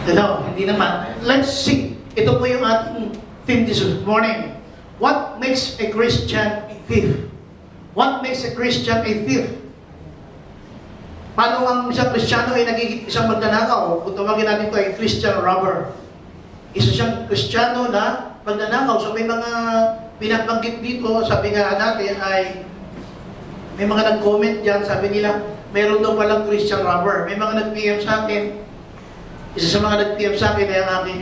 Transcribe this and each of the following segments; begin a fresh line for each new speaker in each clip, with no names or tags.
Hello, hindi naman. Let's see. Ito po yung ating theme this morning. What makes a Christian a thief? What makes a Christian a thief? Paano ang isang Kristiyano ay nagiging isang magnanakaw? Kung tawagin natin ito ay Christian robber. Isa siyang Kristiyano na magnanakaw. So may mga binabanggit dito, sabi nga natin ay may mga nag-comment dyan, sabi nila, mayroon daw palang Christian robber. May mga nag-PM sa akin, isa sa mga nag-PM sa akin ay ang aking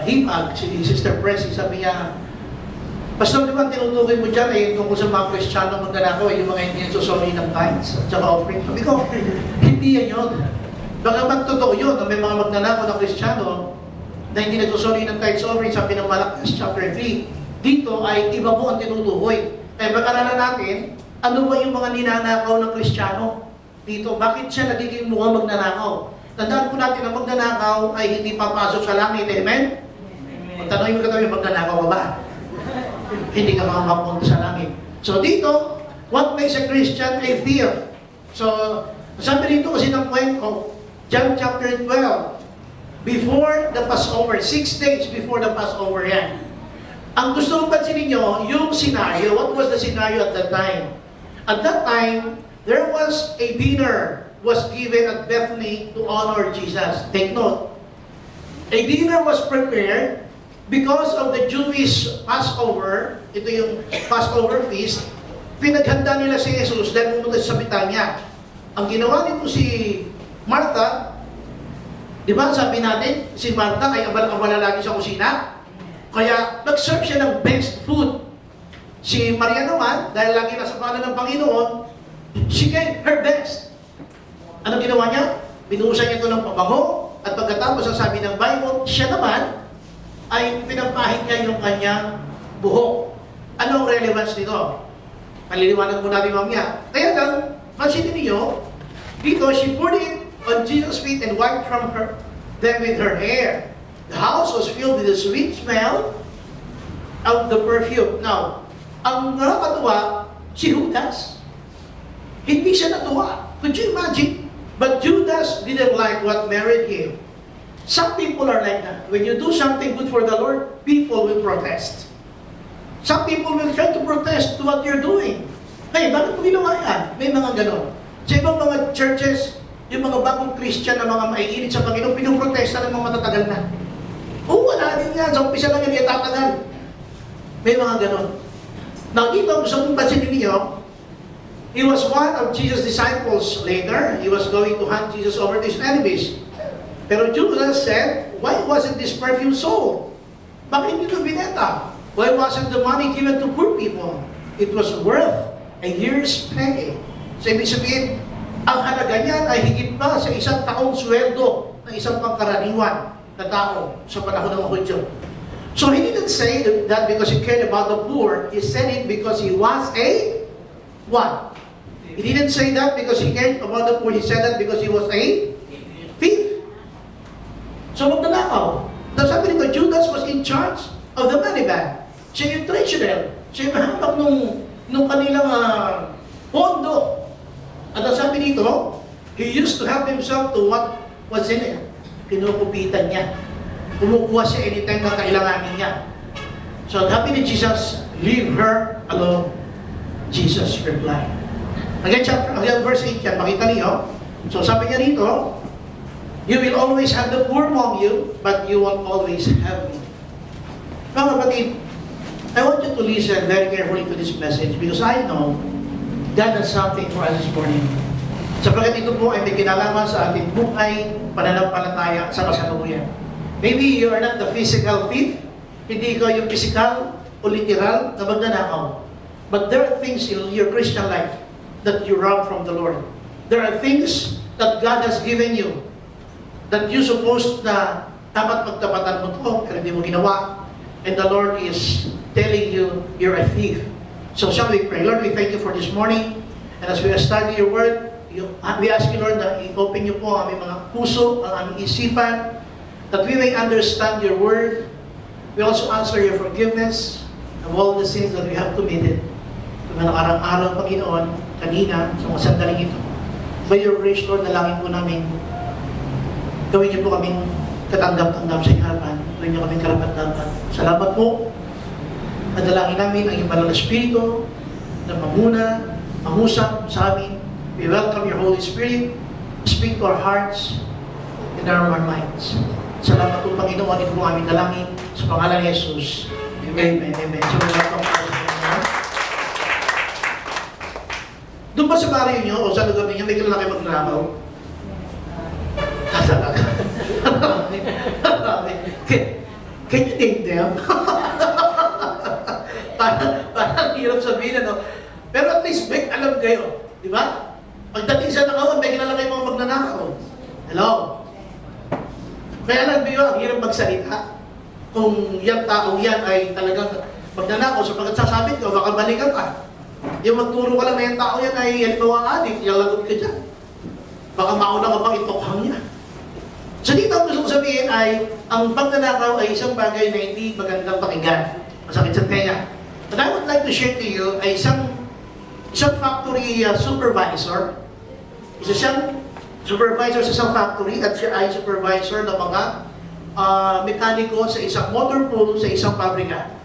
himag, si Sister Pressy, sabi niya, Pastor, di ba tinutukoy mo dyan ay tungkol sa mga Kristiyano magnanakaw, yung mga hindi nagsusuri ng tithes at saka offering. Sabi ko, hindi yan yun. Bagamat totoo yun, na may mga magnanakaw na Kristiyano na hindi nagsusuri ng tithes offering, sabi ng Malakias chapter 3, dito ay iba po ang tinutukoy. Kaya pag-aralan natin, ano ba yung mga ninanakaw ng Kristiyano dito? Bakit siya nagiging mukhang magnanakaw? Tandaan po natin na magnanakaw ay hindi papasok sa langit. Amen? Kung tanongin mo katabi, magnanakaw ka ba? Hindi ka makapunta sa langit. So dito, what makes a Christian a thief? So, sabi dito kasi ng kwento, John chapter 12, before the Passover, 6 days before the Passover yan. Ang gusto kong pansinin nyo, yung scenario, what was the scenario at that time? At that time, there was a dinner was given at Bethany to honor Jesus. Take note. A dinner was prepared because of the Jewish Passover, ito yung Passover feast, pinaghanda nila si Jesus dahil pumunta sa Betania. Ang ginawa nito si Martha, di ba sabi natin, si Martha ay abala-abala lagi sa kusina, kaya nag-serve siya ng best food. Si Maria naman, dahil lagi nasa pala ng Panginoon, she gave her best. Ano ginawa niya? Binuhusan niya ito ng pabango, at pagkatapos ang sabi ng Bible, siya naman, ay pinapahid niya yung kanyang buhok. Ano ang relevance nito? Maliliwanag mo natin mamaya. Kaya lang, pansinin niyo, dito, she poured it on Jesus' feet and wiped from them with her hair. The house was filled with the sweet smell of the perfume. Now, ang nakakatuwa, si Judas, hindi siya natuwa. Could you imagine? But Judas didn't like what married him. Some people are like that. When you do something good for the Lord, people will protest. Some people will try to protest to what you're doing. Hey, bakit mo ginawa yan? May mga ganon. Sa ibang mga churches, yung mga bagong Christian na mga maiinit sa Panginoon, pinuprotesta ng mga matatagal na. Wala din yan. Sa umpisa lang yan, itatagal. May mga ganon. Now, dito, gusto kong pansinin niyo, he was one of Jesus' disciples later. He was going to hand Jesus over to his enemies. Pero Judas said, why wasn't this perfume sold? Bakit hindi ito binenta? Why wasn't the money given to poor people? It was worth a year's pay. So, ibig sabihin, ang halaga niyan ay higit pa sa isang taong sweldo ng isang pangkaraniwan na tao sa panahon ng mga Hudyo. So, he didn't say that because he cared about the poor. He said it because he was a what? He didn't say that because he cared about the poor. He said that because he was a thief. So, magnanakaw. Sabi nito, Judas was in charge of the money bag. Siya yung treasurer. Siya yung mahambak nung kanilang pondo. At ang sabi nito, he used to help himself to what was in it. Kinukupitan niya. Kumukuha siya anytime na kailanganin niya. So, sabi ni Jesus, leave her alone. Jesus replied. Again, verse 8 yan, makita niyo. So, sabi niya rito, you will always have the poor among you, but you won't always have me. Mga kapatid, I want you to listen very carefully to this message because I know God has something for us this morning. Sapagkat ito po ay may kinalaman sa ating buhay, pananampalataya sa kasalukuyan. Maybe you are not the physical thief, hindi ikaw yung physical o literal na magnanakaw. But there are things in your Christian life that you rob from the Lord. There are things that God has given you that you supposed na dapat pagtapatan mo to, pero hindi mo ginawa. And the Lord is telling you, you're a thief. So shall we pray? Lord, we thank you for this morning. And as we are studying your word, we ask you, Lord, na i-open niyo po ang aming mga puso, ang aming isipan, that we may understand your word. We also answer your forgiveness of all the sins that we have committed. Kung nakarang araw, Panginoon, kanina, sa mga sandaling ito. By your grace, Lord, nalangin po namin Gawin niyo po kaming katanggap-tanggap sa harapan. Gawin niyo kaming karapat-dapat. Salamat po. Nadalangin namin ang iyong banal na Espiritu na mamuna, mangusap sa amin. We welcome your Holy Spirit. Speak to our hearts and our minds. Salamat po, Panginoon. Ito po aming dalangin sa pangalan ni Jesus. Amen. Amen. So, welcome po. Doon ba sa barrio nyo o sa lugar ninyo, may kilala kayo magnanakaw? Can you name them? Parang hirap sabihin, ano? Pero at least, may alam kayo. Di ba? Pagdating sa nakawan, may kilala kayo mga magnanakaw. Hello? Kaya lang, di ba, ang hirap magsalita. Kung yung taong yan ay talagang magnanakaw, sapagkat sasabihin ko, baka balikan ka. Yung magturo ka lang na yung tao yan ay halimbawa adik, yung lagot ka dyan. Baka mauna ka pang itokhang niya. So dito ang gusto ko sabihin ay, ang pagnanakaw ay isang bagay na hindi magandang pakinggan. Masakit sa tenga. But I would like to share to you ay isang factory supervisor. Isa siyang supervisor sa isang factory at siya ay supervisor ng mga mekaniko sa isang motor pool sa isang pabrika.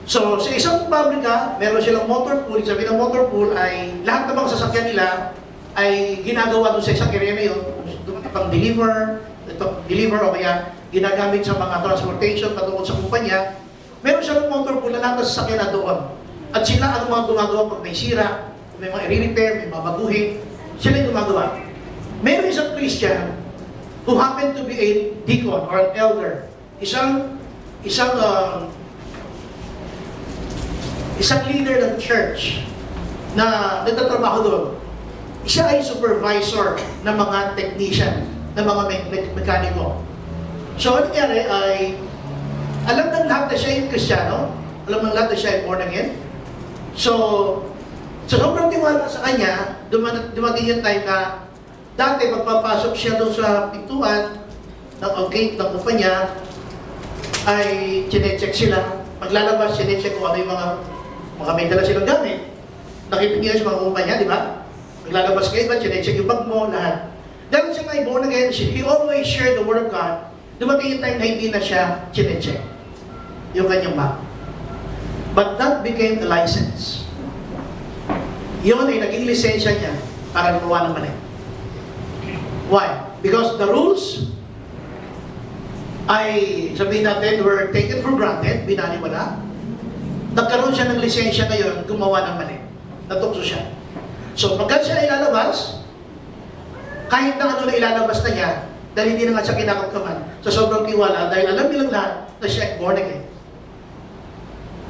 So, sa isang pabrika, meron silang motor pool. Sabi ng motor pool ay lahat ng mga sasakyan nila ay ginagawa doon sa isang area na yun. Pang deliver o kaya ginagamit sa mga transportation patungkol sa kumpanya. Meron silang motor pool na lahat ng sasakyan na doon. At sila ang mga gumagawa pag may sira, may mga i-repair, may babaguhin. Sila yung gumagawa. Meron isang Christian who happened to be a deacon or an elder. Isang leader ng church na nagtatrabaho doon. Siya ay supervisor ng mga technician, ng mga mekaniko. So, ano nangyari ay, alam ng lahat na siya yung Kristiyano, alam ng lahat na siya ay born again. So, sa sobrang tiwala sa kanya, dumating yung time na dati magpapasok siya doon sa pintuan ng gate ng kumpanya, ay chinecheck sila. Paglalabas, chinecheck kung ano yung mga may dala silang gamit. Nakipigyan sa mga kumpanya, di ba? Maglalabas kayo ba, chinecheck yung bag mo, lahat. Dahil siya ay born again, he always shared the Word of God. Dumating yung time na hindi na siya chinecheck yung kanyang bag. But that became a license. Yun ay naging lisensya niya para gumawa ng mali. Why? Because the rules ay, sabihin natin, were taken for granted, binaliwala. Nagkaroon siya ng lisensya ngayon, gumawa ng mali. Natukso siya. So, pagka siya ilalabas, kahit na ano na ilalabas na niya, dahil hindi na nga siya kinakapkaman, sa sobrang tiwala, dahil alam nilang lahat na siya ay born again.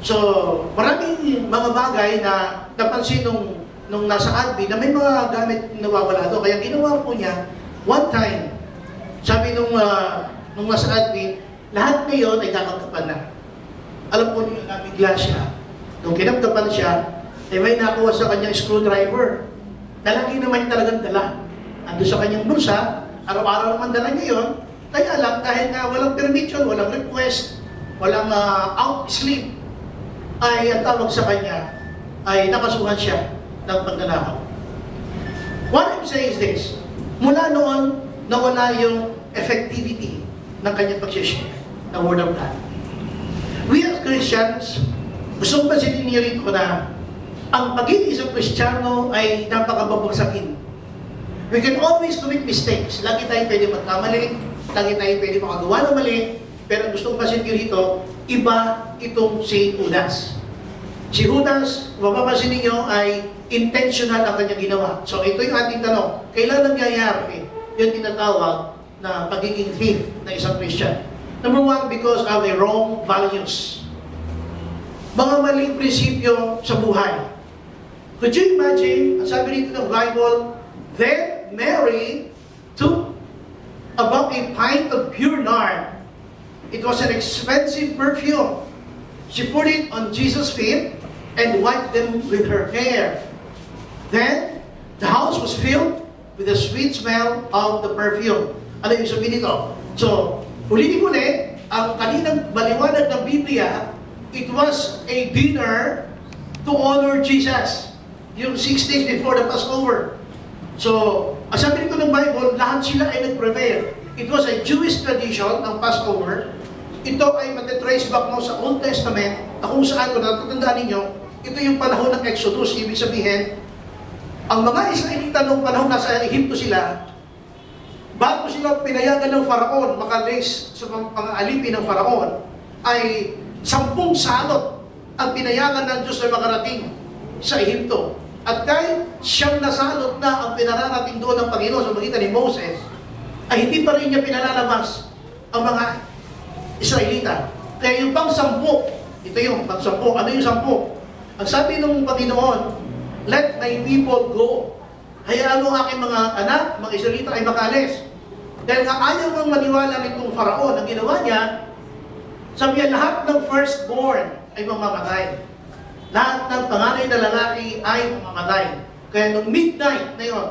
So, maraming mga bagay na napansin nung nasa admin na may mga gamit nawawala doon. Kaya ginawa po niya, one time, sabi nung nasa admin, lahat ngayon ay kakapkapan na. Alam po niyo, nabigla siya. Nung kinapkapan siya, may nakuha sa kanyang screwdriver. Lagi naman yung talagang dala. Ando sa kanyang bulsa, araw-araw naman dala niya yun. Kaya lang, dahil nga walang permission, walang request, walang out-sleep, ay ang tawag sa kanya, ay nakasuhan siya ng pagnanakaw. What I'm saying is this, mula noon, nawala yung effectivity ng kanyang pag-share ng Word of God. We as Christians, gusto ko ba sinin niyo rito na ang pagiging isang Kristiyano ay napakababagsakin. We can always commit mistakes. Lagi tayo pwede magkamali, lagi tayo pwede makagawa ng mali, pero gusto ko ba sinin niyo rito, iba itong si Judas. Si Judas, mapapansin niyo ay intentional ang kanyang ginawa. So ito yung ating tanong, kailan nangyayari yung tinatawag na pagiging thief ng isang Christian? Number one, because of the wrong values. Mga maling prinsipyo sa buhay. Could you imagine, ang sabi rito ng Bible, then Mary took about a pint of pure nard. It was an expensive perfume. She put it on Jesus' feet and wiped them with her hair. Then, the house was filled with the sweet smell of the perfume. Ano yung sabihin nito? So, huli-huli, ang kaninang baliwanag ng Biblia, it was a dinner to honor Jesus. Yung 6 days before the Passover. So, Ang sabi nito ng Bible, lahat sila ay nag-prepare. It was a Jewish tradition, ang Passover. Ito ay matitrace back mo sa Old Testament, na kung saan, kung natatandaan ninyo, ito yung panahon ng Exodus. Ibig sabihin, ang mga Israelita noong panahon nasa Ehipto sila, bago sila pinayagan ng Faraon, makalis sa pang-alipin ng Faraon, ay 10 salot ang pinayagan ng Diyos na makarating sa Ehipto. At kahit 9 na salot na ang pinararating doon ng Panginoon sa magitan ni Moses, ay hindi pa rin niya pinalalabas ang mga Israelita. Kaya yung pang-10, ito yung pang-10. Ano yung 10? Ang sabi ng Panginoon, let my people go. Hayaan mo aking mga anak, mga Israelita ay makalis. Dahil nga ayaw mong maniwala nitong Faraon, ang ginawa niya, sabi niya, lahat ng firstborn ay mamamatay. Lahat ng panganay na lalaki ay mamamatay. Kaya nung midnight na yun,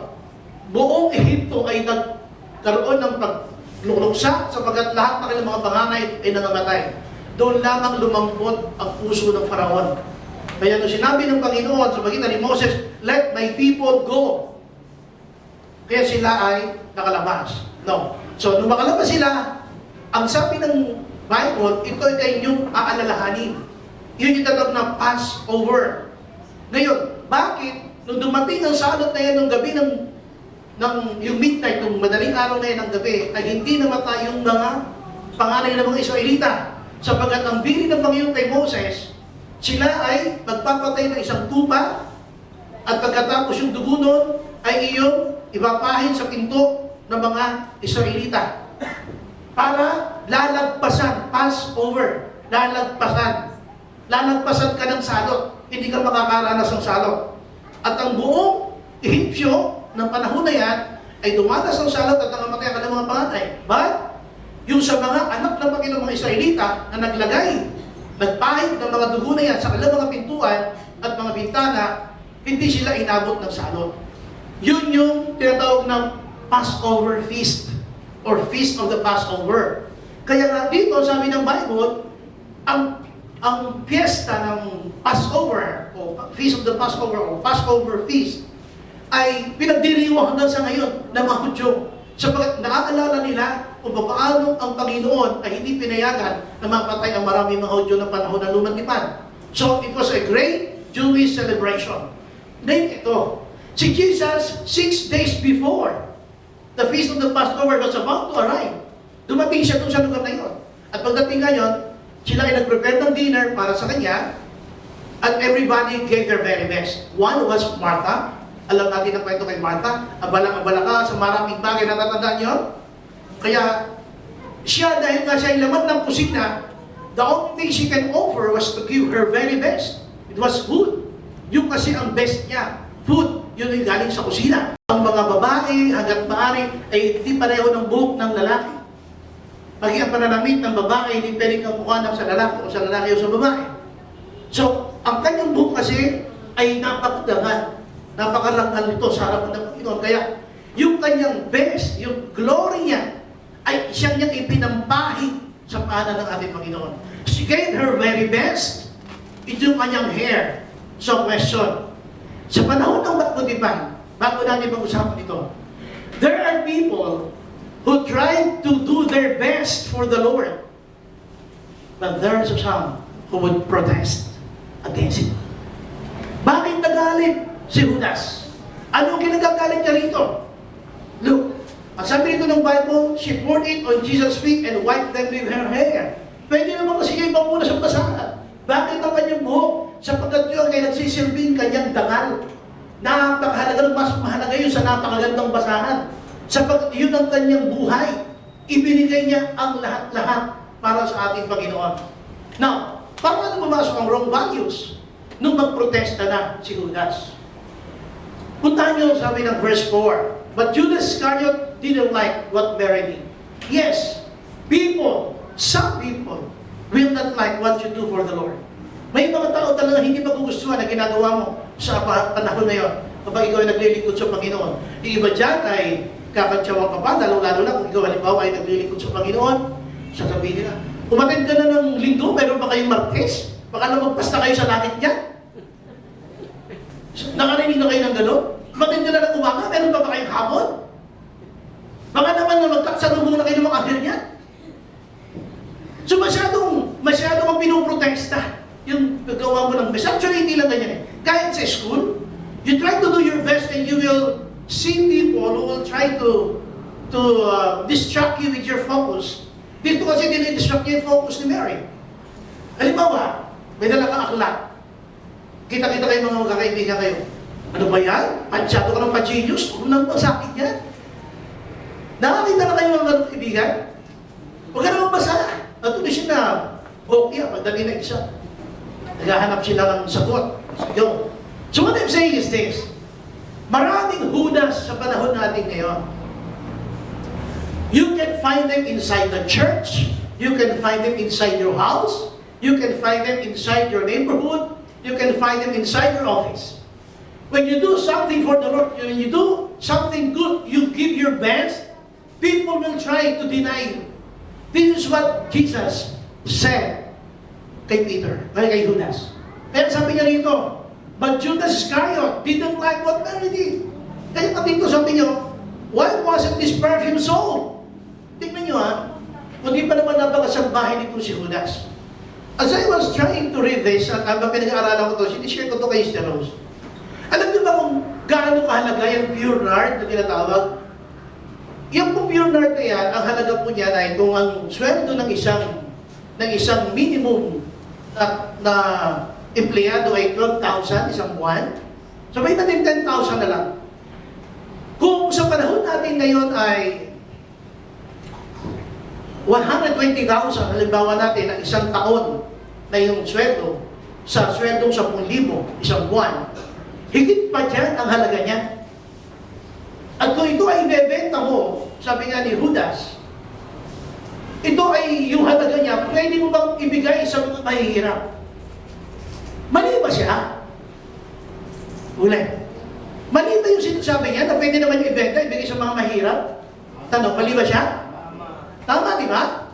buong Ehipto ay nagkaroon ng pagluluksa sapagkat lahat ng kanilang mga panganay ay nangamatay. Doon lamang lumambot ang puso ng Faraon. Kaya nung sinabi ng Panginoon sa pagitan ni Moses, let my people go. Kaya sila ay nakalabas. No. So, nung makalabas sila, ang sabi ng Bible, ito ay inyong aalalahanin. Yun yung tatawag na Passover. Ngayon, bakit? Nung dumating ang salot na yan nung gabi ng yung midnight, nung madaling araw na yan ng gabi, ay hindi namatay yung mga panganay ng mga Israelita. Sapagat ang bili ng Panginoon kay Moses, sila ay magpapatay ng isang tupa at pagkatapos yung dugo nun ay iyong ipapahin sa pinto ng mga Israelita para lalagpasan, Passover, lalagpasan ka ng salot, hindi ka makakaranas ng salot. At ang buong Ehipsyo ng panahon na yan ay dumatas ng salot at nangamatay ang kanilang mga panganay. But yung sa mga anak ng Panginoong mga Israelita na nagpahid ng mga dugo na yan sa kanilang mga pintuan at mga bintana, hindi sila inabot ng salot. Yun yung tinatawag ng Passover feast or Feast of the Passover. Kaya nga dito, sabi ng Bible, ang piyesta ng Passover o Feast of the Passover o Passover feast ay pinagdiriwang hanggang sa ngayon ng mga Hudyo. Sapagat naaalala nila kung paano ang Panginoon ay hindi pinayagan na mapatay ang maraming mga Hudyo ng panahon ng lumang tipan. So, it was a great Jewish celebration. Then ito, si Jesus, 6 days before the Feast of the Passover was about to arrive, dumating siya doon sa lugar na yun. At pagdating ngayon, sila ay nag-prepare ng dinner para sa kanya, at everybody gave their very best. One was Martha. Alam natin ang kwento kay Martha. Abalang-abala ka sa maraming bagay, natatandaan niyo? Kaya, siya, dahil nga siya ay laman ng kusina, the only thing she can offer was to give her very best. It was food. Yung kasi ang best niya, food, yun ay galing sa kusina. Ang mga babae, hanggat maaari, ay hindi pareho ng buhok ng lalaki. Maging ang pananamit ng babae, hindi pwedeng kamukha ng sa lalaki o sa lalaki o sa babae. So, ang kanyang buhok kasi ay napakadangan. Napakarangal nito sa harapan ng Panginoon. Kaya, yung kanyang best, yung glory niya, ay siyang niyang ipinampahi sa paanan ng ating Panginoon. She gave her very best. Ito yung kanyang hair. So, question. Sa panahon ng Bagkutipan, bago natin pag-usapan ito, there are people who tried to do their best for the Lord. But there are some who would protest against it. Bakit nagalit si Judas? Anong kinagagalit niya rito? Look, ang sabi rito ng Bible, she poured it on Jesus' feet and wiped them with her hair. Pwede naman kasi niya ibang muna sa basahan. Bakit ang kanyang buhok? Sapagkat yun ay nagsisilbing kanyang dangal. Napakahalaga, mas mahalaga yun sa napakagandang basahan. Sapagkat yun ang kanyang buhay. Ibinigay niya ang lahat-lahat para sa ating Panginoon. Now, paano pumasok ang wrong values nung magprotesta na si Judas? Puntahan niyo, sabi ng verse 4, but Judas Iscariot didn't like what Mary did. Yes, some people will not like what you do for the Lord. May mga tao talaga hindi magugustuhan na ginagawa mo sa panahon na yun kapag ikaw ay naglilingkod sa Panginoon. Yung iba dyan ay kakantsawan ka pa, lalo-lalo na kung ikaw halimbawa ay naglilingkod sa Panginoon, sasabihin nila, umattend ka na ng linggo, meron ba kayong Martes? Baka namagpas na kayo sa langit niya? Nakarinig na kayo ng gano'n? Umattend ka na ng umaga, meron ba kayong hapon? Baka naman na magkaksalubong na kayo ng mga anghel niyan. So masyadong ang pinoprotesta yung gagawa mo ng best. Actually, hindi lang ganyan eh. Kahit sa school, you try to do your best and you will see people who will try to distract you with your focus. Dito kasi dinidistract niya yung focus ni Mary. Halimbawa, may dala kang aklat. Kita-kita kayo mga magkakaibigan kayo. Ano ba yan? Pansyado ka ng pa-genius? Huwag nang masakit yan. Nakakita na kayo mga kaibigan? Huwag ka naman basa. Natuloy siya na okay, madali na isa. Naghahanap sila ng sagot. So what I'm saying is this. Maraming Judas sa panahon natin ngayon. You can find them inside the church. You can find them inside your house. You can find them inside your neighborhood. You can find them inside your office. When you do something for the Lord, when you do something good, you give your best, people will try to deny you. This is what Jesus said kay Peter, kay Judas. Kaya sabi niya rito, but Judas Iscariot didn't like what Mary did. Kaya dito sabi niyo, why wasn't this perfume sold? Tingnan niyo ha, hindi pa naman napakasambahin nito si Judas. As I was trying to read this, at habang pinag-aaralan ko ito, sinishare ko ito kay Sister Rose. Alam niyo ba kung gaano kahalaga yung pure nard na tinatawag? Yung pure nard na yan, ang halaga po niya ay kung ang sweldo ng isang minimum na empleyado ay 12,000 isang buwan, sabay natin 10,000 na lang. Kung sa panahon natin ngayon ay 120,000, halimbawa natin ang isang taon na yung sweldo, sa sweldong 10,000 isang buwan, higit pa dyan ang halaga niya. At kung ito ay ibebenta mo, sabi nga ni Judas, ito ay yung halaga niya, pwede mo bang ibigay sa mga mahihirap? Mali ba siya? Ulit. Mali ba yung sinasabi niya na pwede naman yung ibenta, ibigay sa mga mahirap? Tanong, mali ba siya? Tama, di ba?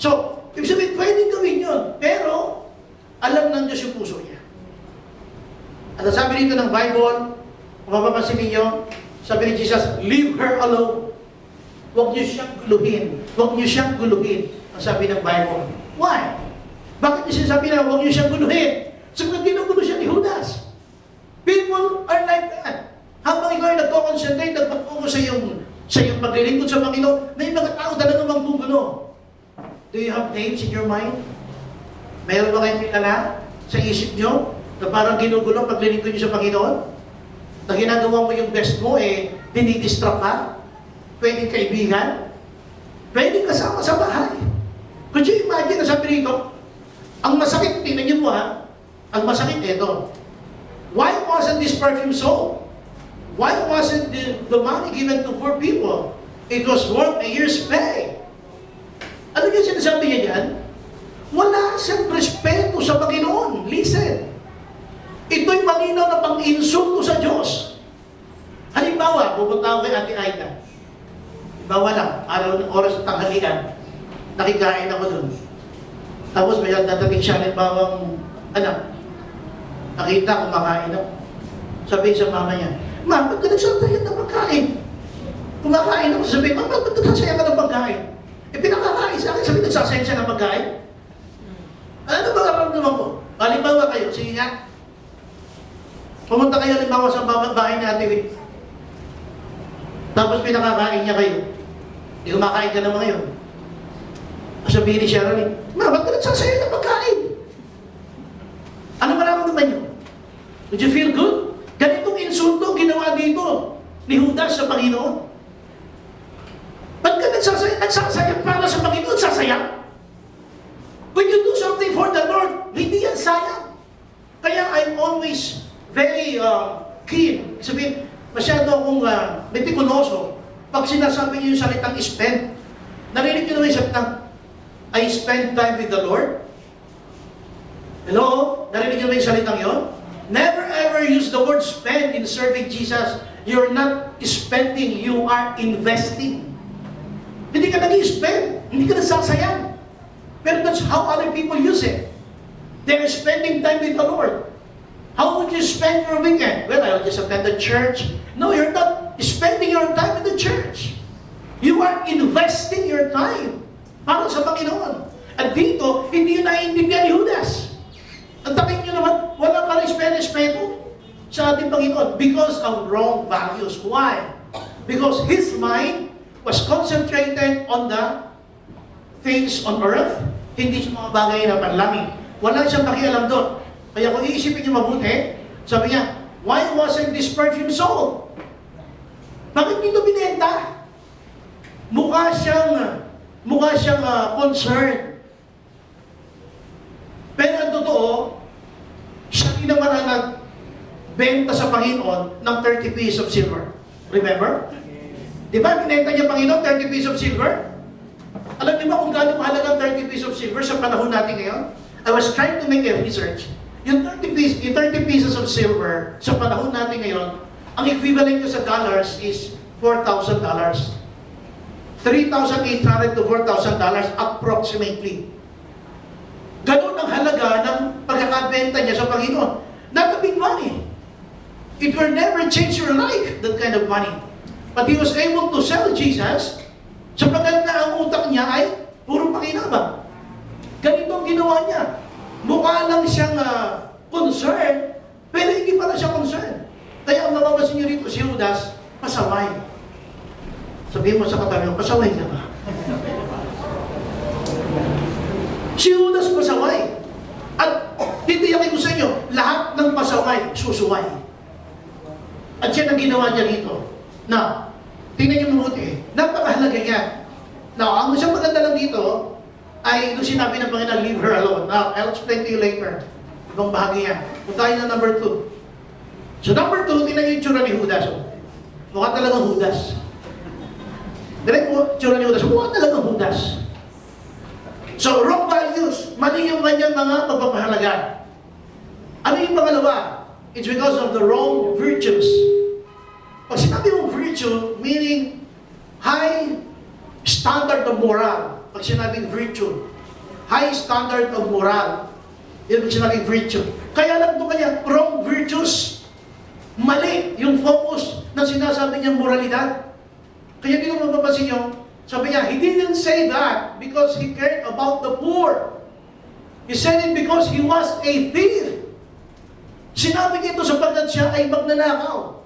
So, ibig sabihin, pwede gawin yun. Pero, alam ng Diyos yung puso niya. At sabi dito ng Bible, kung mapapansin ninyo, sabi ni Jesus, leave her alone. Huwag niyo siyang guluhin. Huwag niyo siyang guluhin. Ang sabi ng Bible. Why? Bakit niyo sinasabi na huwag niyo siyang guluhin? Sabi ginugulo siya ni Judas. People are like that. Habang ikaw ay nagko-concentrate, nagpag-focus sa iyong paglilingkod sa Panginoon, may mga tao talaga maggugulo. Do you have names in your mind? Mayroon ba kayong kilala sa isip nyo na parang ginugulo ang paglilingkod nyo sa Panginoon? Na ginagawa mo yung best mo, dinidistract ka? Pwedeng kaibigan? Pwedeng kasama sa bahay? Could you imagine na sabi rito, ang masakit, tingnan niyo po ha, ang masakit ito. Why wasn't this perfume sold? Why wasn't the money given to poor people? It was worth a year's pay. Ano yung sinasabi niya dyan? Wala siyang respeto sa Panginoon. Listen. Ito'y malinaw na pang-insulto sa Diyos. Halimbawa, pupunta ako kay Ate Aida. Halimbawa lang, araw ng oras ng tanghalian, nakikain ako dun. Tapos may dadating siya, halimbawang anak, nakita, kumakain ako. Sabihin sa mama niya, Ma, ba't ka nagsasayang ng pagkain? Kumakain ako, sabihin, Ma, ba't nagsasayang ka ng pagkain? Pinakakain sa akin, sabihin, nagsasayang siya ng pagkain? Ano ba naramdaman ko? Halimbawa kayo, sige nga. Pumunta kayo halimbawa sa bahay ni Ate Win. Tapos pinakakain niya kayo. Di kumakain ka naman ngayon. Sabihin ni Sharon, Ma, ba't ka nagsasayang ng pagkain? Ano mararamdaman niyo? Did you feel good? Ganitong insulto ginawa dito ni Judas sa Panginoon. Ba't ka nagsasayang? Nagsasayang para sa Panginoon, sasayang? When you do something for the Lord, hindi yan sayang. Kaya I'm always very keen. Sabihin, masyado akong metikuloso. Pag sinasabi niyo yung salitang spend, narinig niyo naman yung salitang, I spend time with the Lord? Hello? Narinig niyo ba yung salitang yun? Never ever use the word spend in serving Jesus. You're not spending, you are investing. Hindi ka nag-spend, hindi ka nagsasayang. Pero that's how other people use it. They're spending time with the Lord. How would you spend your weekend? Well, I'll just attend the church. No, you're not spending your time in the church. You are investing your time para sa Panginoon. At dito, hindi yun naiintindihan ni Judas. Ang takip nyo naman, wala ka respeto sa ating Panginoon because of wrong values. Why? Because his mind was concentrated on the things on earth, hindi sa mga bagay na panlangit. Wala siyang pakialam doon. Kaya kung iisipin niyo mabuti, sabi niya, why wasn't this perfume sold? Bakit dito binenta? Mukha siyang concerned. Pero ang totoo, siya din naman ang nagbenta sa Panginoon ng 30 pieces of silver. Remember? Di ba, binenta niya Panginoon 30 pieces of silver? Alam niyo ba kung gaano mahalaga ang 30 pieces of silver sa panahon natin ngayon? I was trying to make a research. Yung 30 pieces of silver sa panahon natin ngayon, ang equivalent ko sa dollars is $4,000. $3,800 to $4,000 approximately. Ganun ang halaga ng pagkakabenta niya sa Panginoon. Not a big money. It will never change your life, that kind of money. But he was able to sell Jesus sapagkat na ang utak niya ay puro pakinabang. Ganito ang ginawa niya. Mukha lang siyang concerned, pero hindi pala siya concerned. Kaya ang mapapasin niyo rito, si Judas, pasaway. Sabihin mo sa katabi mo, pasaway ka ba? Si Judas pasaway. At titiyakin ko sa inyo, lahat ng pasaway, susuway. At yan ang ginawa niya rito. Now, tingnan niyo mabuti, napakahalaga yan. Now, ang isang maganda lang dito, ay ito sinabi ng Panginoon, leave her alone. Now, I'll explain to you later. Ibang bahagi yan. Kung tayo na number 2. So number 2, tingnan niyo yung tsura ni Judas. Mukha talagang Judas. Direct mo, tsura ni Judas. Mukha talagang Judas. So, wrong values. Mali yung kanyang mga pagpapahalaga. Ano yung pangalawa? It's because of the wrong virtues. Pag sinabi mong virtue, meaning high standard of moral. Pag sinabing virtue, high standard of moral. Yan pag sinabing virtue. Kaya lang ito kanya, wrong virtues. Mali yung focus na sinasabi niyang moralidad. Kaya dito mapapansin niyo, sabi niya, he didn't say that because he cared about the poor. He said it because he was a thief. Sinabi niya ito sapagkat siya ay magnanakaw.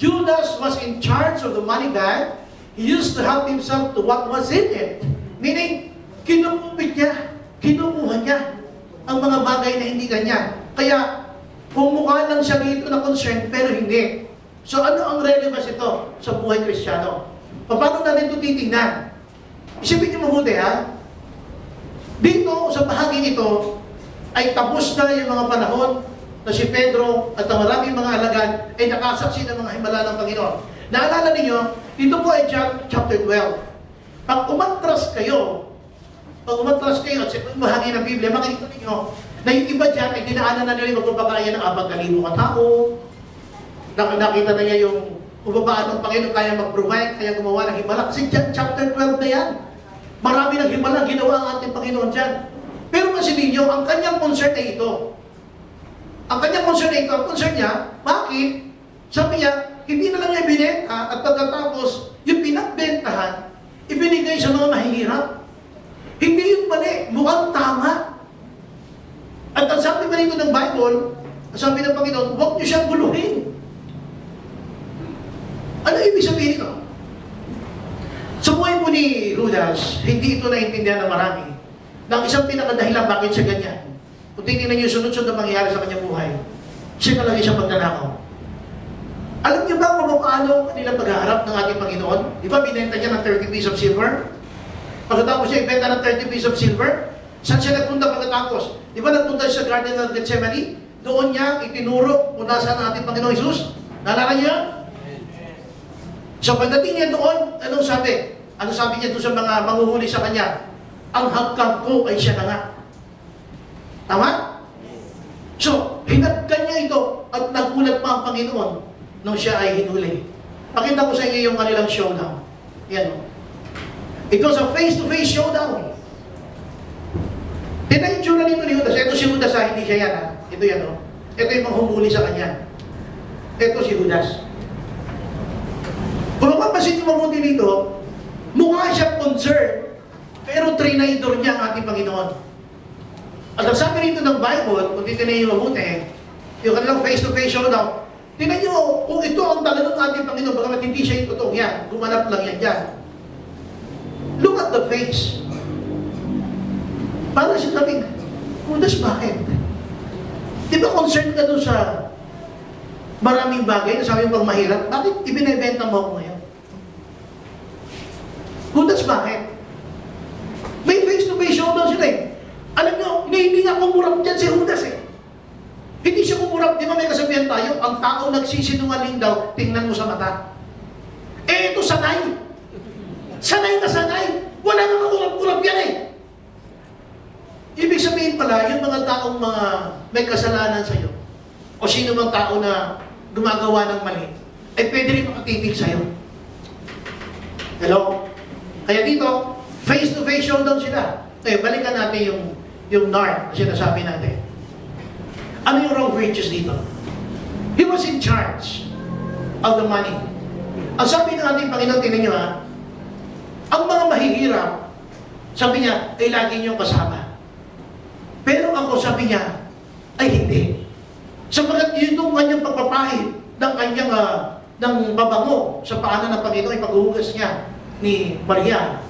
Judas was in charge of the money bag. He used to help himself to what was in it. Meaning, kinukupit niya, kinukuha niya ang mga bagay na hindi kanya. Kaya, pumukha lang siya dito na concerned, pero hindi. So ano ang relevance ito sa buhay Kristiyano? Paano natin ito titingnan? Isipin niyo mabuti ha. Dito, sa bahagi ito, ay tapos na yung mga panahon na si Pedro at ang maraming mga alagad ay nakasaksi ng mga himala ng Panginoon. Naalala ninyo, dito po ay John chapter 12. Pag umatras kayo at sa bahagi ng Biblia, makikita ninyo na yung iba dyan ay dinaanan na nila yung magbabakaya ng 4,000 katao. Nakita na niya yung pagbabaan ng Panginoon, kaya mag-provide, kaya gumawa ng himala. Kasi John chapter 12 na yan. Marami ng himala ginawa ang ating Panginoon dyan. Pero kasi ninyo, ang kanyang concern ay ito. Ang kanyang concern ay ito. Ang concern niya, bakit? Sabi niya, hindi na lang niya binenta at pagkatapos, yung pinagbentahan, ibinigay sa mga mahihirap. Hindi yung mali, mukhang tama. At ang sabi pa rito ng Bible, sabi ng Panginoon, huwag niyo siyang guluhin. Ano ibig sabihin ito? Sa buhay po ni Judas, hindi ito naintindihan ng marami. Nang isang pinakadahilan bakit siya ganyan. Kung tingnan niyo sunod-sunod na mangyayari sa kanyang buhay, siya talaga siyang magnanakaw. Alam niyo ba kung paano kanilang paghaharap ng ating Panginoon? Di ba binenta niya ng 30 pieces of silver? Pagkatapos siya ibenta ng 30 pieces of silver, saan siya nagpunta pagkatapos? Di ba nagpunta siya sa Garden of Gethsemane? Doon niya itinuro kung nasaan ang ating Panginoon Jesus. Naalala niyo? So pagdating niya doon, anong sabi? Ano sabi niya doon sa mga manguhuli sa kanya? Ang hagkag ko ay siya na nga. Tama? So, hinagkan niya ito at nagulat pa ang Panginoon nung siya ay hinuli. Pakita ko sa inyo yung kanilang showdown. Yan o. It was a face-to-face showdown. Tignan yung tsura nito ni Judas. Ito si Judas ha, hindi siya yan ha. Ito yan o. Ito yung manghumuli sa kanya. Ito si Judas. Kung mapapansin niyo mabuti dito, Mukha siya concerned, pero trinaydor niya ang ating Panginoon. At ang sabi rito ng Bible, kung titignan niyo mabuti, yung kanilang face-to-face showdown, tingnan niyo kung ito ang talagang ating Panginoon, bagamat hindi siya yung totoo yan, gumanap lang yan dyan. Look at the face. Para siya sabing, Judas, bakit? Di ba concerned ka doon sa maraming bagay na sabi mo pag mahirap? Bakit ibinebenta mo ako ngayon? Judas, bakit? May face-to-face showdown sila eh. Alam nyo, hindi nga kumurap dyan si Judas eh. Hindi siya kumurap. Di ba may kasabihan tayo? Ang tao nagsisinungaling daw, tingnan mo sa mata. Eh, ito sanay. Sanay na sanay. Wala nang kakurap-kurap yan eh. Ibig sabihin pala, yung mga taong mga may kasalanan sa iyo, o sino mang tao na gumagawa ng mali, ay pwede rin makatitig sa iyo. Hello? Kaya dito, face-to-face showdown sila. Eh, balikan natin yung NAR na sinasabi natin. Ano yung wrong virtues dito? He was in charge of the money. Ang sabi ng ating Panginoon, tingnan nyo ha, ang mga mahihirap, sabi niya, ay lagi niyong kasama. Pero ako, sabi niya, ay hindi. Sapagat yun yung kanyang pagpapahid ng kanyang ng babango sa paanan ng Panginoon ay paghuhugas niya ni Maria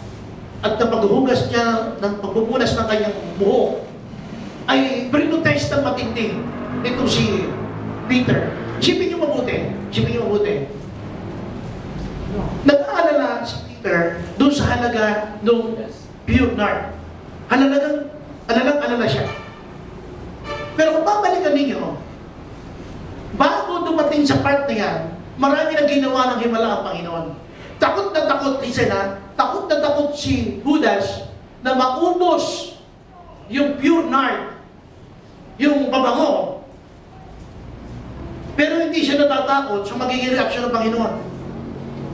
at na paghuhugas niya ng pagpupunas ng kanyang buhok ay prinotest ng matindi nito si Peter. Sipin niyo mabuti. Sipin niyo mabuti. Nag-aalala si Peter doon sa halaga ng pure nard. Alalang-alala siya. Pero kung babalikan ninyo, bago dumating sa part na yan, marami na ginawa ng himala ang Panginoon. Takot na takot, listen ha, takot na takot si Judas na maubos yung pure nard, yung pabango. Pero hindi siya natatakot sa magiging reaksyon ng Panginoon.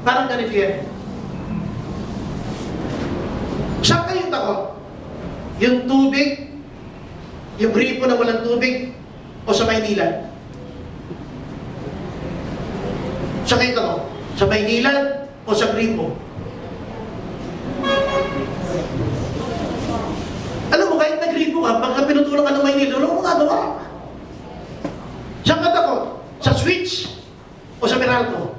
Parang ganito yan. Saan kayo takot? Yung tubig, yung gripo na walang tubig, o sa Maynila? Saan kayo takot? Sa Maynila o sa gripo? Alam mo, kahit nag-gripo ka, pagka pinutulong ka ng Maynila, wala mo magagawa. Saan ka takot? Sa switch o sa Meralco?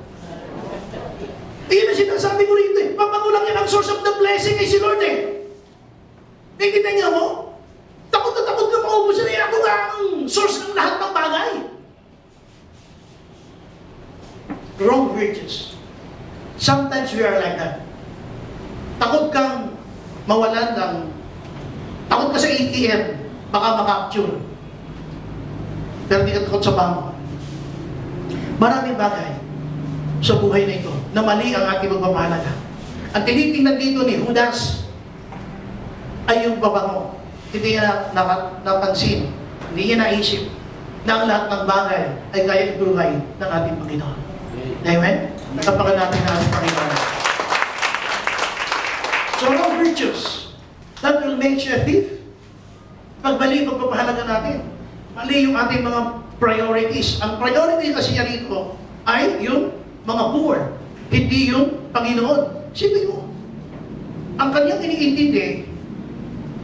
Iyon ang sinasabi ko rito eh. Papangulang yan ang source of the blessing ay si Lord eh. Nakikita niya mo? Takot na takot ka maubos na ako nga ang source ng lahat ng bagay. Wrong virtues. Sometimes we are like that. Takot kang mawalan ng... Takot ka sa ATM, baka makapture. Pero hindi ka takot sa bangko. Maraming bagay sa buhay na ito na mali ang ating magpapahalaga. Ang tinitingnan dito ni Judas ay yung babango. Hindi niya napansin, hindi niya naisip na ang lahat ng bagay ay kaya ibuhay ng ating Panginoon. Amen? Natapakan natin ang ating Panginoon. So, wrong virtues that will make you a thief. Pagbali, pagpapahalaga natin. Mali yung ating mga priorities. Ang priority kasi niya rito ay yung mga poor, hindi yung Panginoon. Sipin mo, ang kanyang iniintindi,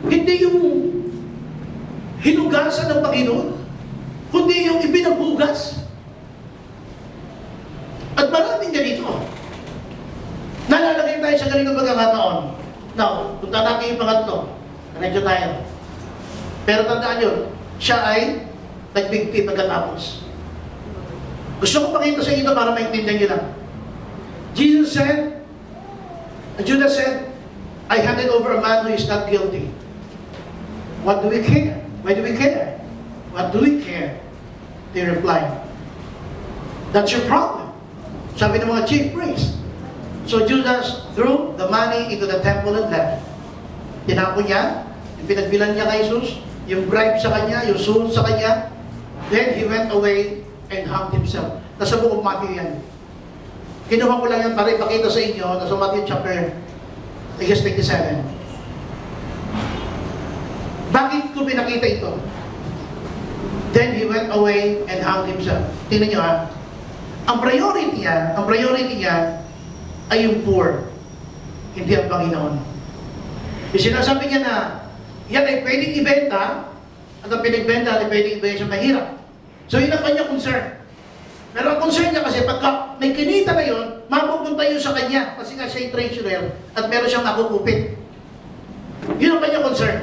hindi yung hinugasan ng Panginoon, kundi yung ibinaghugas. At maraming ganito. Nalalagay tayo sa ganitong pagkakataon. Now, punta natin yung pangatlo. Medyo tayo. Pero tandaan yun, siya ay nagbigti pagkatapos. Gusto ko pakita sa inyo para maintindihan nyo lang. Jesus said, Judas said, I handed over a man who is not guilty. What do we care? Why do we care? What do we care? They replied, that's your problem. Sabi ng mga chief priests. So Judas threw the money into the temple and left. Tinapon niya, yung pinagbilan niya kay Jesus, yung bribe sa kanya, yung soul sa kanya. Then he went away and hanged himself. Nasa book of Matthew yan. Kinuha ko lang yan para ipakita sa inyo, nasa Matthew chapter, I guess 27. Bakit ko pinakita ito? Then he went away and hanged himself. Tingnan nyo ha. Ang priority niya ay yung poor. hindi ang Panginoon. Yung sinasabi niya na, yan ay pwedeng ibenta, at ang pinagbenta ay pwedeng ibenta sa mahirap. So yun ang kanyang concern. Pero ang concern niya kasi, pagka may kinita na yun, mapupunta yun sa kanya, kasi nga siya yung treasurer, at meron siyang nakukupit. Yun ang kanyang concern.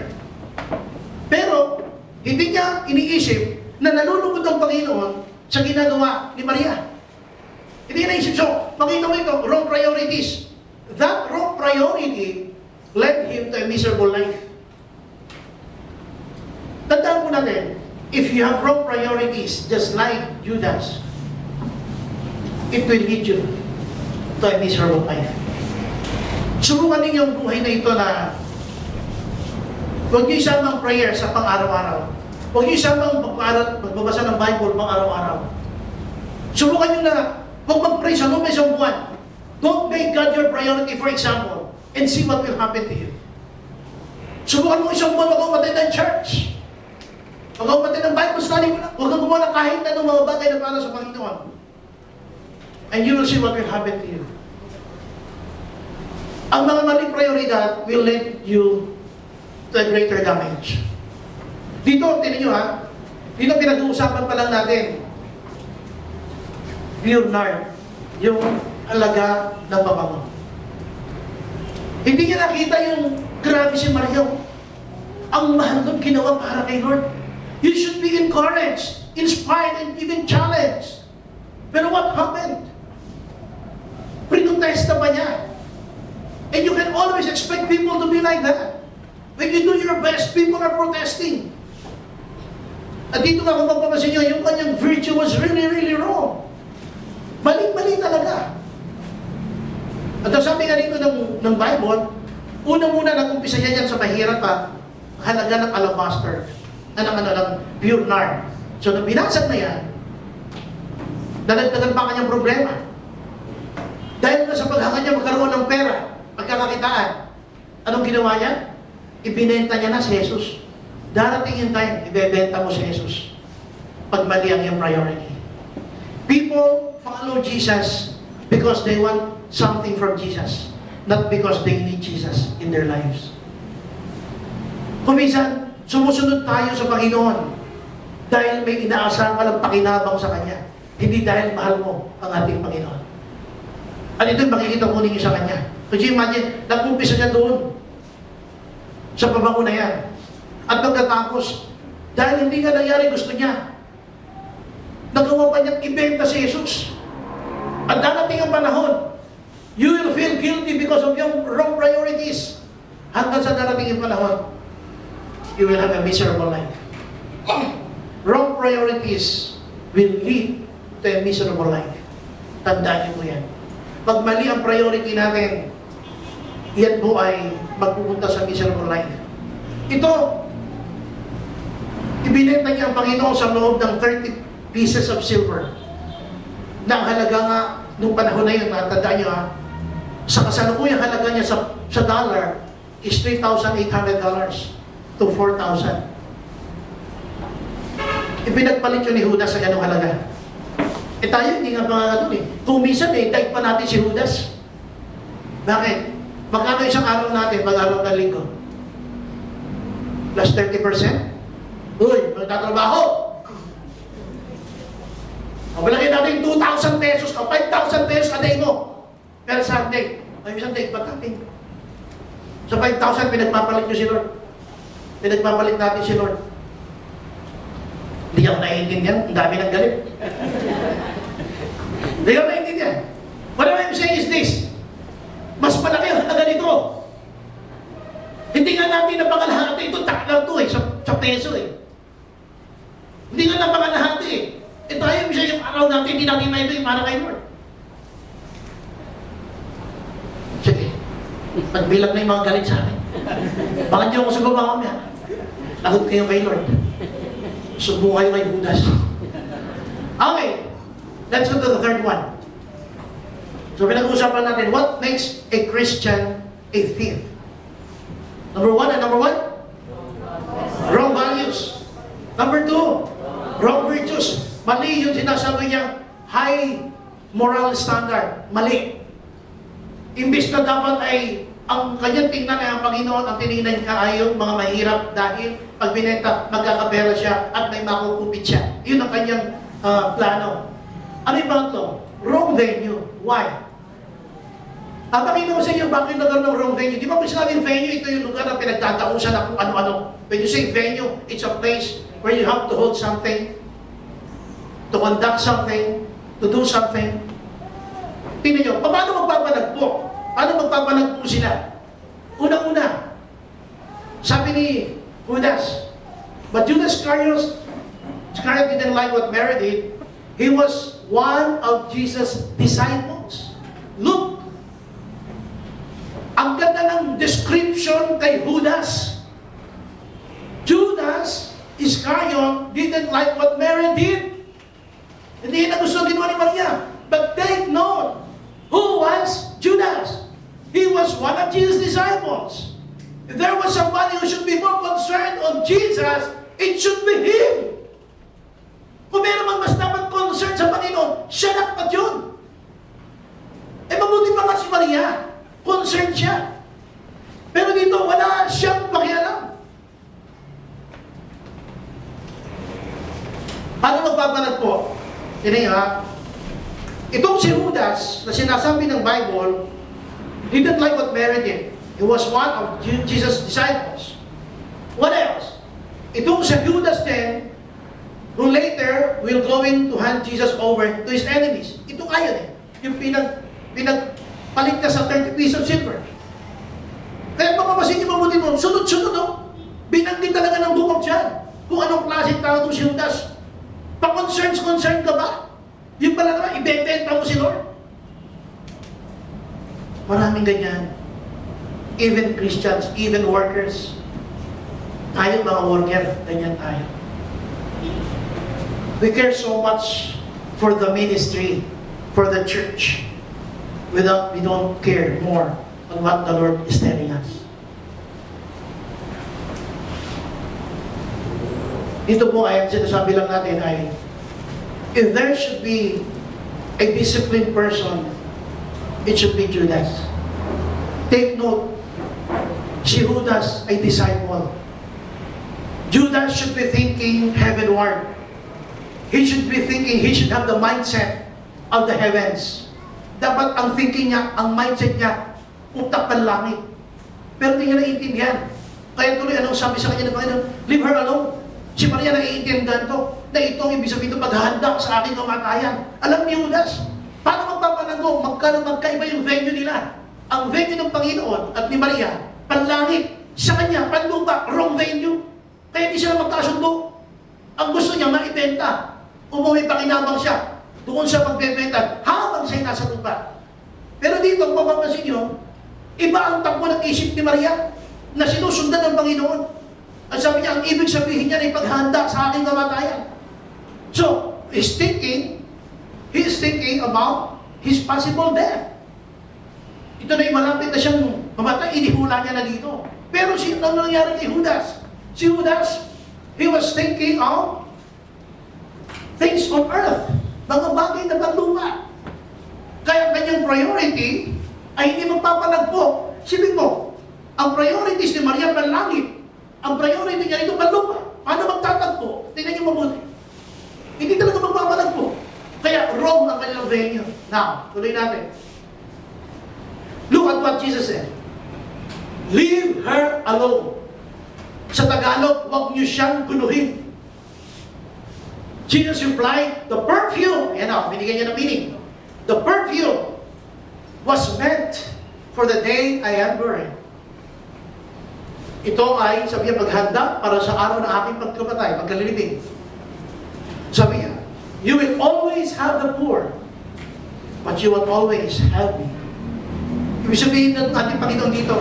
Pero, hindi niya iniisip na nalulugod ang Panginoon sa ginagawa ni Maria. Hindi niya naisip. So, makita mo ito, wrong priorities. That wrong priority led him to a miserable life. Tandaan po natin, if you have wrong priorities, just like Judas, it will lead you to a miserable life. Subukan ninyo ang buhay na ito na huwag niyo isamang prayer sa pang-araw-araw. Huwag niyo isamang magbabasa ng Bible pang-araw-araw. Subukan niyo na huwag mag-pray sa loob ng isang buwan. Don't make God your priority, for example, and see what will happen to you. Subukan mo isang buwan, huwag kang matay ng church. Huwag kang matay ng Bible study mo na. Huwag kang gumawa ng kahit anong mga bagay na para sa Panginoon. And you will see what will happen to you. Ang mga maling prioridad will lead you to a greater damage. Dito, tinan nyo ha, dito pinag-uusapan pa lang natin, pure nard, yung alaga ng pabango. Hindi niya nakita yung grabe si Maria. Ang mahal doon ginawa para kay Lord. You should be encouraged, inspired, and even challenged. Pero what happened? Prinotesta pa niya. And you can always expect people to be like that. When you do your best, people are protesting. At dito nga kung mapapansin nyo, yung kanyang virtue was really, really wrong. Mali-mali talaga. At ang sabi nga dito ng Bible, una-muna nag-umpisa niya yan sa mahirap pa, halaga ng alabaster, ng pure nard. So, nang binasag na yan, dalagdagan pa kanyang problema. Dahil na sa paghanga niya magkaroon ng pera, pagkakakitaan, anong ginawa niya? Ibinenta niya na si Jesus. Darating yung time, ibebenta mo si Jesus. Pag mali ang iyong priority. People follow Jesus because they want something from Jesus, not because they need Jesus in their lives. Kung minsan, sumusunod tayo sa Panginoon dahil may inaasahan ka ng pakinabang sa Kanya, hindi dahil mahal mo ang ating Panginoon. At ito'y makikita ko ninyo sa Kanya. Could you imagine, nag-umpisa niya doon sa pabango na yan. At pagkatapos, dahil hindi nga nangyari gusto niya, nagawa pa niyang ibenta si Jesus. At darating ang panahon, you will feel guilty because of your wrong priorities. Hanggang sa darating ang panahon, you will have a miserable life. Wrong priorities will lead to a miserable life. Tandaan niyo po yan. Pag mali ang priority natin, yan po ay magpupunta sa miserable life. Ito, ibinenta niya ang Panginoon sa loob ng 30 pieces of silver. Na ang halaga nga, nung panahon na yun, natandaan niyo ha, sa kasalukuyang halaga niya sa dollar is $3,800 to $4,000. Ipinagpalit yun ni Judas sa ganung halaga. Tayo, hindi nga mga doon eh. Kung minsan daig pa natin si Judas. Bakit? Magkano isang araw natin, pag-araw ng linggo? Plus 30%? Uy, magtatrabaho! Malagay natin 2,000 pesos o 5,000 pesos a day mo. Per Sunday. Ay, isang day pa natin. Sa 5,000, pinagpapalit nyo si Lord. Pinagpapalit natin si Lord. Hindi ako naiintindihan. Ang dami ng galit. Hindi ako naiintindihan. What I'm saying is this. Mas malaki ang halaga nito. Hindi nga natin napangalahati. Ito taklang to eh. Sa peso eh. Hindi nga napangalahati eh. Tayo siya yung araw natin. Hindi natin na ito yung para kay Lord. Sige. Pagbilang na yung mga galit sa akin. Baka niyo ako sa baba mamaya. Lagot kayo kay Lord. Subo kayo kay Judas. Okay. Let's go to the third one. So pinag-uusapan natin, what makes a Christian a thief? Number one, wrong values. Number two, wrong virtues. Mali yung sinasabi niya, high moral standard. Mali. Imbis na dapat ay ang kanyang tingnan ay ang Panginoon, ang tinignan niya ay yung mga mahirap dahil pag binenta, magkakapera siya at may makukupit siya. Yun ang kanyang plano. Ano yung pangatlo? Wrong venue. Why? Ang Panginoon sa inyo, bakit nagkaroon ng wrong venue? Di ba kung sinabing venue, ito yung lugar na pinagtatausan na kung ano-ano. When you say venue, it's a place where you have to hold something, to conduct something, to do something. Tingnan nyo, paano magpapanagpo? Paano magpapanagpo sila? Unang-una, sabi ni Judas, but Judas Iscariot didn't like what Mary did. He was one of Jesus' disciples. Look, ang ganda ng description kay Judas. Judas Iscariot didn't like what Mary did. Hindi na gusto ginawa ni Maria. But take note, who was Judas? He was one of Jesus' disciples. If there was somebody who should be more concerned on Jesus, it should be him. Kung meron man mas dapat concern sa Panginoon, siya dapat yun. Eh mabuti pa nga si Maria, concerned siya. Pero dito, wala siyang pakialam. Paano magpapanag po? Tignan niyo ha. Itong si Judas, na sinasabi ng Bible, he didn't like what Mary did. He was one of Jesus' disciples. What else? Itong si Judas din, who later will going to hand Jesus over to his enemies. Ito ayaw eh. Yung pinagpalit ka sa 30 pieces of silver. Kaya mapapasin niyo mabuti mo, sunod-sunod no? Binanggit talaga ng bukod dyan. Kung anong klaseng tao itong si Judas. Pa-concern ka ba? Yung pala naman, ibebenta mo si Lord. Maraming ganyan. Even Christians, even workers. Tayo mga worker, ganyan tayo. We care so much for the ministry, for the church. We don't care more on what the Lord is telling us. Ito po ay sinasabi lang natin ay, if there should be a disciplined person, it should be Judas. Take note, si Judas ay disciple. Judas should be thinking heavenward. He should be thinking, he should have the mindset of the heavens. Dapat ang thinking niya, ang mindset niya, utak panlangit. Pero hindi niya naiintindihan. Kaya tuloy, anong sabi sa kanya ng Panginoon? Leave her alone. Si Maria naiintindihan to, na itong ibig sabihin ito paghahanda sa aking kamatayan. Alam ni Judas, paano magpapanago? Magkaiba yung venue nila. Ang venue ng Panginoon at ni Maria, panlangit. Sa kanya, panlupa, wrong venue. Kaya hindi sila magkasundo. Ang gusto niya, maibenta. Umuwi pakinabang siya. Doon siya magbebenta habang siya'y nasa lupa. Pero dito, kung mapapansin nyo, iba ang takbo ng isip ni Maria na sinusundan ng Panginoon. At sabi niya, ang ibig sabihin niya ay paghanda sa aking kamatayan. So, he is thinking about his possible death. Ito na yung malapit na siyang mamatay, inihula niya na dito. Pero ano nangyari kay Judas? Si Judas, he was thinking of things on earth, mga bagay na paglupa. Kaya kanyang priority ay hindi magpapalagpo. Sipin mo, ang priorities ni Maria panlangit. Ang priority niya ito panlupa. Paano magtatagpo? Tingnan niyo mabuti. Hindi talaga magpapalagpo. Kaya wrong ang kanyang venue. Now, tuloy natin. Look at what Jesus said. Leave her alone. Sa Tagalog, huwag niyo siyang guluhin. Jesus replied, the perfume, yan o, binigyan niya ng meaning. The perfume was meant for the day I am buried. Ito ay, sabi niya, paghanda para sa araw ng aking pagkamatay, pagkalilibing. Sabi niya, you will always have the poor, but you will always have me. Ibig sabihin ng ating Panginoon dito,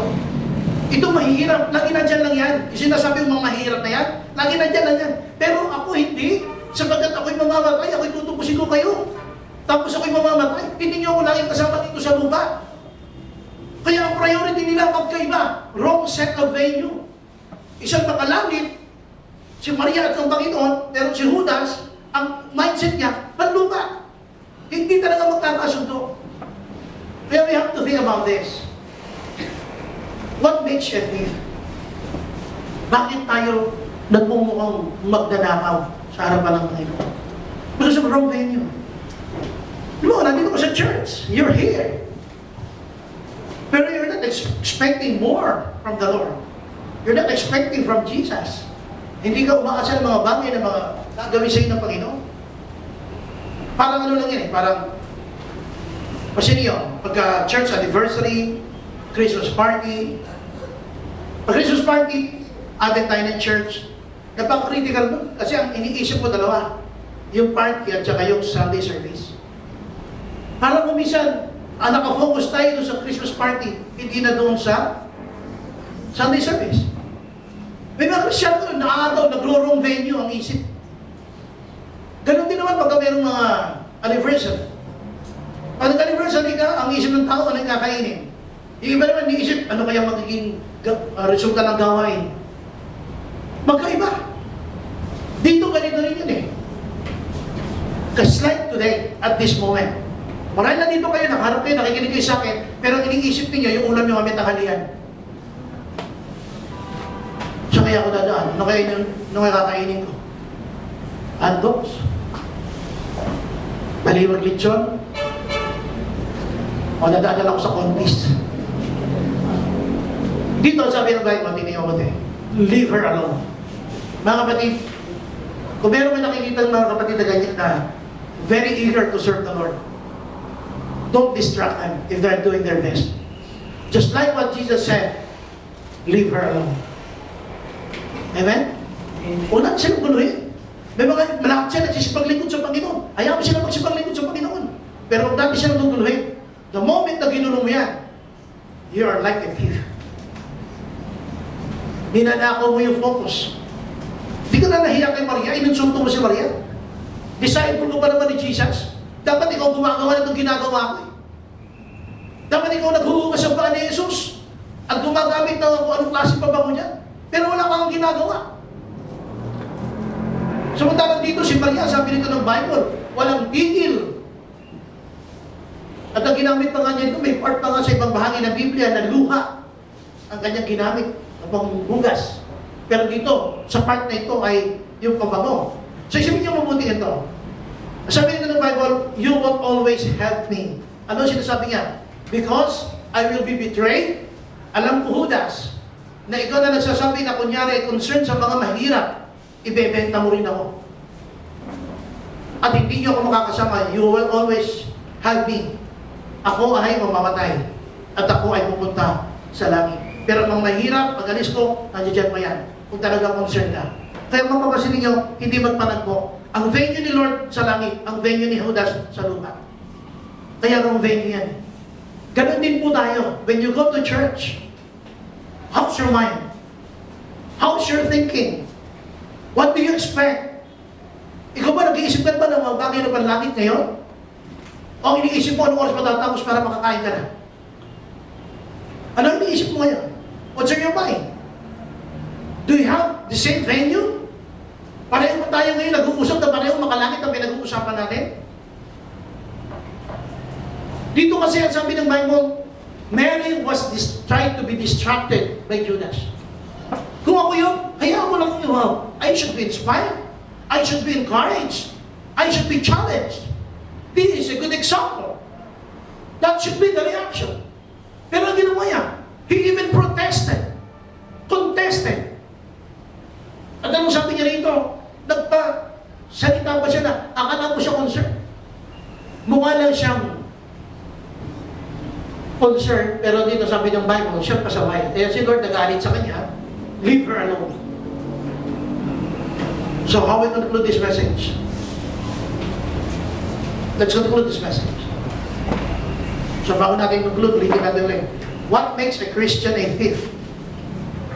ito mahihirap, lagi na dyan lang yan. Yung sinasabi yung mga mahihirap na yan, lagi na dyan lang yan. Pero ako hindi, sapagkat ako'y mamamatay, ako'y tutubusin ko kayo. Tapos ako'y mamamatay, hindi niyo ako lagi kasama dito sa lupa. Kaya ang priority nila magkaiba, wrong set of value. Isang makalangit, si Maria at ang Panginoon, pero si Judas, ang mindset niya, panlupa. Hindi talaga magkakasundo. Kaya we have to think about this. What makes you a thief? Bakit tayo nagmumukhang magnanakaw sa harapan ng Panginoon? Because of wrong venue. Di ba, nandito ko sa church. You're here. Pero you're not expecting more from the Lord. You're not expecting from Jesus. Hindi ka umaasa ng mga bagay na mga gagawin sa inyo ng Panginoon. Parang ano lang yan eh, parang kasi niyo, pagka church anniversary, Christmas party, pag Christmas party, attend tayo ng church, napaka-critical nun. Kasi ang iniisip mo dalawa, yung party at saka yung Sunday service. Parang kung minsan, nakafocus tayo doon sa Christmas party, hindi na doon sa Sunday service. May mga Kristyano doon, nakakataw, nagro-wrong venue ang isip. Ganon din naman pagka mayroong mga anniversary. Pag nag-anniversary ka, ang isip ng tao, ano yung kakainin? Yung iba naman, niisip, ano kaya magiging resulta ng gawain? Magkaiba. Dito ganito rin yun eh. Just like today, at this moment. Marahil na dito kayo, nakaharap kayo, nakikinig kayo sa akin, pero iniisip niyo yung ulam yung aming tanghalian. So kaya ako dadaan, ano kaya kakainin ko? Hotdogs? Baliwag lechon? O nadadala ko sa contest? Dito sabi ng Bible, tiniyo ko leave her alone. Mga kapatid, kung meron may nakikita ng mga kapatid na ganyan na very eager to serve the Lord, don't distract them if they're doing their best. Just like what Jesus said, leave her alone. Amen? Una silang guluhin. May mga malakad siya nagsisipaglingkod sa Panginoon. Ayaw mo sila magsipaglingkod sa Panginoon. Pero kung dati silang guguluhin, the moment na ginulo mo yan, you are like a thief. Ninanakaw mo yung focus. Di ka na nahiya kay Maria, inunsunto mo si Maria. Disciple ko pa naman ni Jesus. Dapat ikaw gumagawa na itong ginagawa ko. Dapat ikaw naghuhugas ang paa ni Jesus at gumagamit ng kung anong klaseng pabango niya. Pero wala kang ginagawa. Samantalang dito si Maria, sabi nito ng Bible, walang tigil. At ang ginamit pa nga niya ito, may part pa nga sa ibang bahagi ng Biblia na luha ang kanyang ginamit upang hugas. Pero dito, sa part na ito ay yung pabango. So isipin niyo mabuti ito. Sabi nito ng Bible, you won't always help me. Ano sinasabi niya? Because I will be betrayed. Alam ko, Judas, na ikaw na nagsasabi na kunyari concern sa mga mahirap, ibebenta mo rin ako. At hindi niyo ako makakasama. You will always have me. Ako ay mamamatay. At ako ay pupunta sa langit. Pero ang mahirap, pag alis ko, nandiyan pa yan. Kung talaga concern ka. Kaya mapapasin ninyo, hindi magpanagpo. Ang venue ni Lord sa langit, ang venue ni Judas sa lupa. Kaya wrong venue yan. Ganon din po tayo. When you go to church, how's your mind? How's your thinking? What do you expect? Ikaw ba nag-iisip ka ba ng mga bagay na panlangit ngayon? O ang iniisip mo anong oras matatapos para makakain ka na? Ano ang iniisip mo ngayon? What's on your mind? Do you have the same venue? Pareho tayo ngayon nag-uusap na pareho makalangit ang pinag-uusapan natin? Dito kasi ang sabi ng Bible, Mary was trying to be distracted by Judas. Kung ako yun, hayaan mo lang yun. I should be inspired. I should be encouraged. I should be challenged. This is a good example. That should be the reaction. Pero ang ginawa niya, he even protested. Contested. At anong sabi niya rito? Nagpa-salita ba siya na akala mo siya concerned? Mukha lang siyang concerned, pero dito sabi ng Bible, siya pasaway. Kaya si Lord nagalit sa kanya, leave her alone. So how we conclude this message? Let's conclude this message. So bago natin conclude, ulitin natin ulit. What makes a Christian a thief?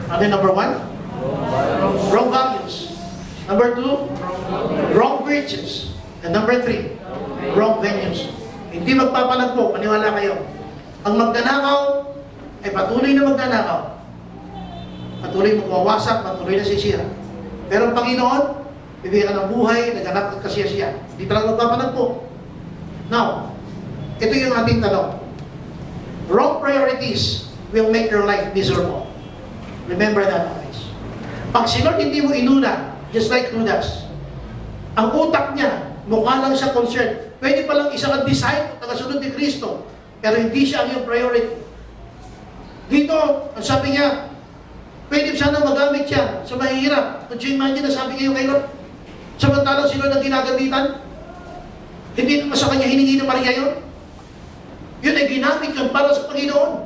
Ano number 1? Wrong values. Number 2? Wrong virtues. And number 3? Wrong venues. Hindi magpapalagpo, maniwala kayo. Ang magnanakaw ay patuloy na magnanakaw. Patuloy magwawasak, patuloy na sisira. Pero ang Panginoon, bibigyan ka ng buhay, naghanap ng kasiyasiya. Hindi talaga magpapanagpo. Now, ito yung ating tanong. Wrong priorities will make your life miserable. Remember that, guys. Pag si Lord hindi mo inuna, just like Judas, ang utak niya, mukha lang siya concerned. Pwede palang isang disciple, tagasunod ni Kristo, pero hindi siya ang iyong priority. Dito, ang sabi niya, pwede sana magamit siya sa mahihirap. Could you imagine na sabi niya kay Lord? Samantalang si Lord ang ginagamitan? Hindi naman sa kanya hiningi ng Maria yun? Yun ay ginamit yun para sa Panginoon.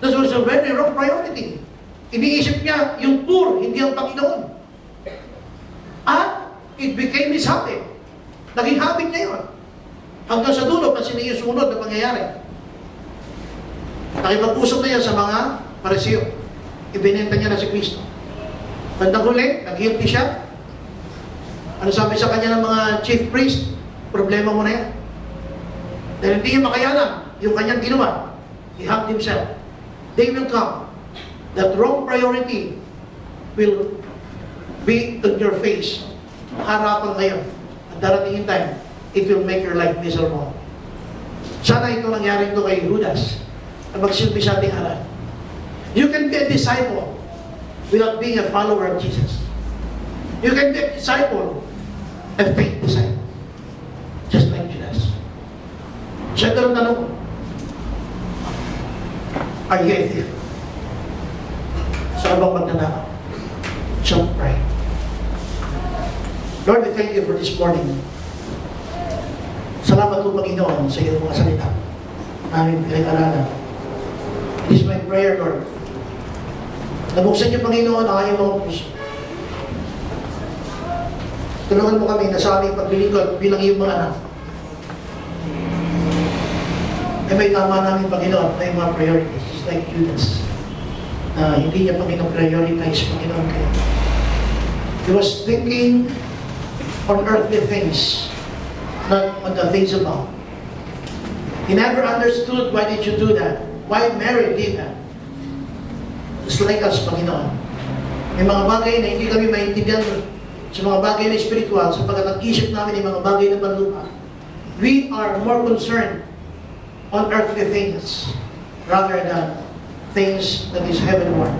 That was a very wrong priority. Iniisip niya yung poor, hindi ang Panginoon. At it became his habit. Naging habit niya yun. Hanggang sa dulo, kasi niya yung sumunod na pangyayari. Nakipag-usap na yan sa mga Pariseo. Ibinenta niya na si Kristo. Bandang huli, nag-guilty siya. Ano sabi sa kanya ng mga chief priest? Problema mo na yan. Dahil hindi niya makayanan yung kanyang ginawa. He hugged himself. They will come. That wrong priority will be on your face. Harapan ngayon. At darating yung time, it will make your life miserable. Sana ito nangyari ito kay Judas na magsilbi sa ating aral. You can be a disciple without being a follower of Jesus. You can be a disciple, a faith disciple. Just like Judas. Siyempre ang tanong ko, are you a thief? Saan bang magnanakaw? Don't pray. Lord, we thank you for this morning. Salamat po, Panginoon, sa iyong mga salita. Namin pinag-aralan. It is my prayer, Lord. Nabuksan niyo, Panginoon, ang iyong mga puso. Tulungan mo kami na sa aming paglilingkod bilang iyong mga anak. Ay may tama namin, Panginoon, na yung mga priorities, just like Judas. Na hindi niya, Panginoon, prioritize, Panginoon, kayo. He was thinking on earthly things, not on the things above. He never understood why did you do that? Why Mary did that? Just like us, Panginoon. May mga bagay na hindi kami maintindihan sa mga bagay na spiritual, sapagkat nag-isip namin yung mga bagay na panlupa. We are more concerned on earthly things rather than things that is heavenward.